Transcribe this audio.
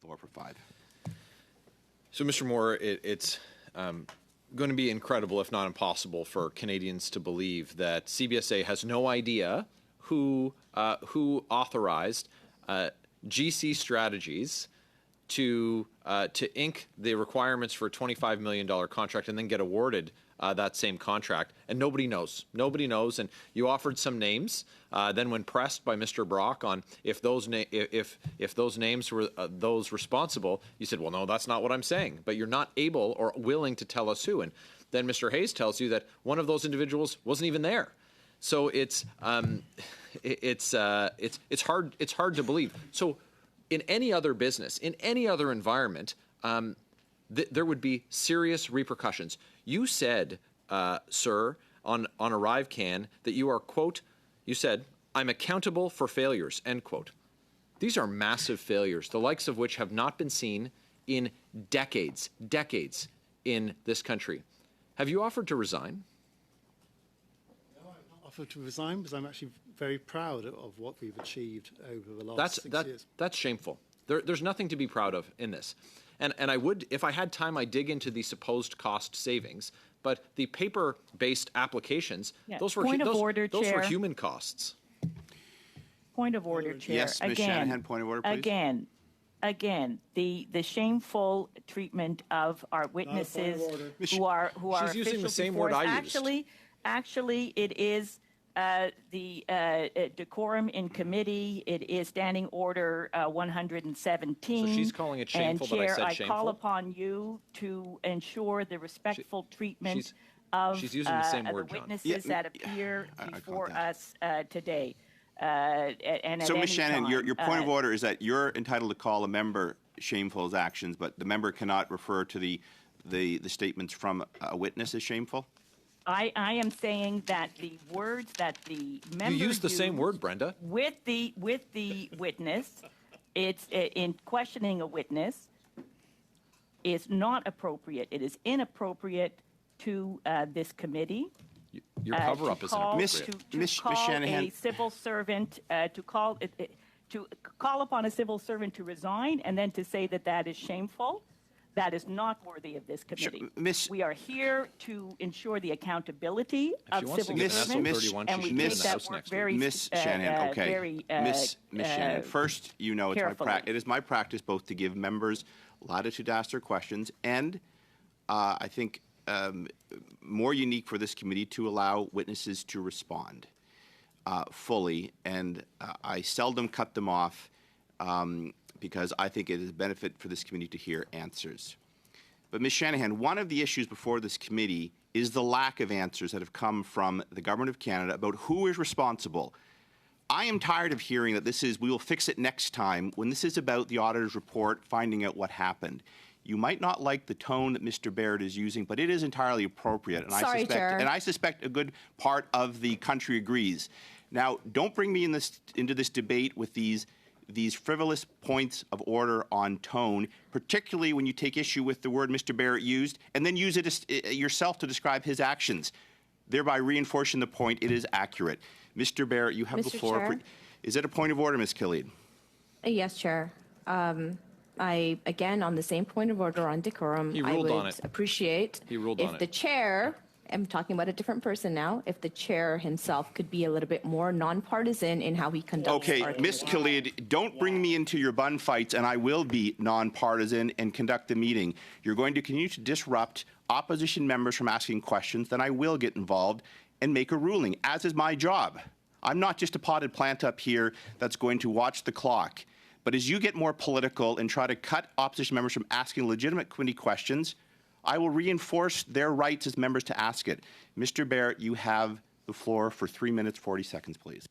floor for 5. So, Mr. Moore, it's going to be incredible, if not impossible, for Canadians to believe that CBSA has no idea who authorized GC Strategies to ink the requirements for a $25 million contract and then get awarded that same contract, and nobody knows. Nobody knows, and you offered some names. Then, when pressed by Mr. Brock on if those names were those responsible, you said, "Well, no, that's not what I'm saying." But you're not able or willing to tell us who. And then Mr. Hayes tells you that one of those individuals wasn't even there. So it's hard to believe. So, in any other business, in any other environment, there would be serious repercussions. You said, sir, on ArriveCan that you are, quote, you said, "I'm accountable for failures," end quote. These are massive failures, the likes of which have not been seen in decades in this country. Have you offered to resign? No, I've not offered to resign because I'm actually very proud of what we've achieved over the last 6 years. That's shameful. There's nothing to be proud of in this. And I would, if I had time, I'd dig into the supposed cost savings. But the paper-based applications, those were human costs. Point of order, Chair. Yes, Ms. Shanahan, point of order, please. Again, the shameful treatment of our witnesses who are She's using the same word I used. Actually, it is the decorum in committee. It is Standing Order 117. So she's calling it shameful, and Chair, but I said shameful? I call upon you to ensure the respectful treatment of she's using the same word, the witnesses that appear before us today. So, Ms. Shanahan, your point of order is that you're entitled to call a member shameful as actions, but the member cannot refer to the statements from a witness as shameful? I am saying that the words that the member You used the same word, Brenda. With the witness, it's in questioning a witness is not appropriate. It is inappropriate to this committee. Your cover-up is inappropriate. Ms. Shanahan, a civil servant to call upon a civil servant to resign and then to say that is shameful. That is not worthy of this committee. We are here to ensure the accountability of civil servants, and we take that work very, Ms. Shanahan, okay. very Ms. Shanahan, first, you know it is my practice both to give members latitude to ask their questions and I think more unique for this committee to allow witnesses to respond fully, and I seldom cut them off because I think it is a benefit for this committee to hear answers. But Ms. Shanahan, one of the issues before this committee is the lack of answers that have come from the Government of Canada about who is responsible. I am tired of hearing that we will fix it next time, when this is about the auditor's report, finding out what happened. You might not like the tone that Mr. Barrett is using, but it is entirely appropriate. And I suspect a good part of the country agrees. Now, don't bring me into this debate with these frivolous points of order on tone, particularly when you take issue with the word Mr. Barrett used and then use it yourself to describe his actions, thereby reinforcing the point it is accurate. Mr. Barrett, you have the floor. Chair? Is it a point of order, Ms. Khalid? Yes, Chair. Again, on the same point of order on decorum, He ruled on it. Appreciate if the chair, I'm talking about a different person now, if the chair himself could be a little bit more nonpartisan in how he conducts. Okay, Ms. Khalid, don't bring me into your bun fights, and I will be nonpartisan and conduct the meeting. You're going to continue to disrupt opposition members from asking questions, then I will get involved and make a ruling, as is my job. I'm not just a potted plant up here that's going to watch the clock. But as you get more political and try to cut opposition members from asking legitimate committee questions, I will reinforce their rights as members to ask it. Mr. Barrett, you have the floor for 3 minutes, 40 seconds, please.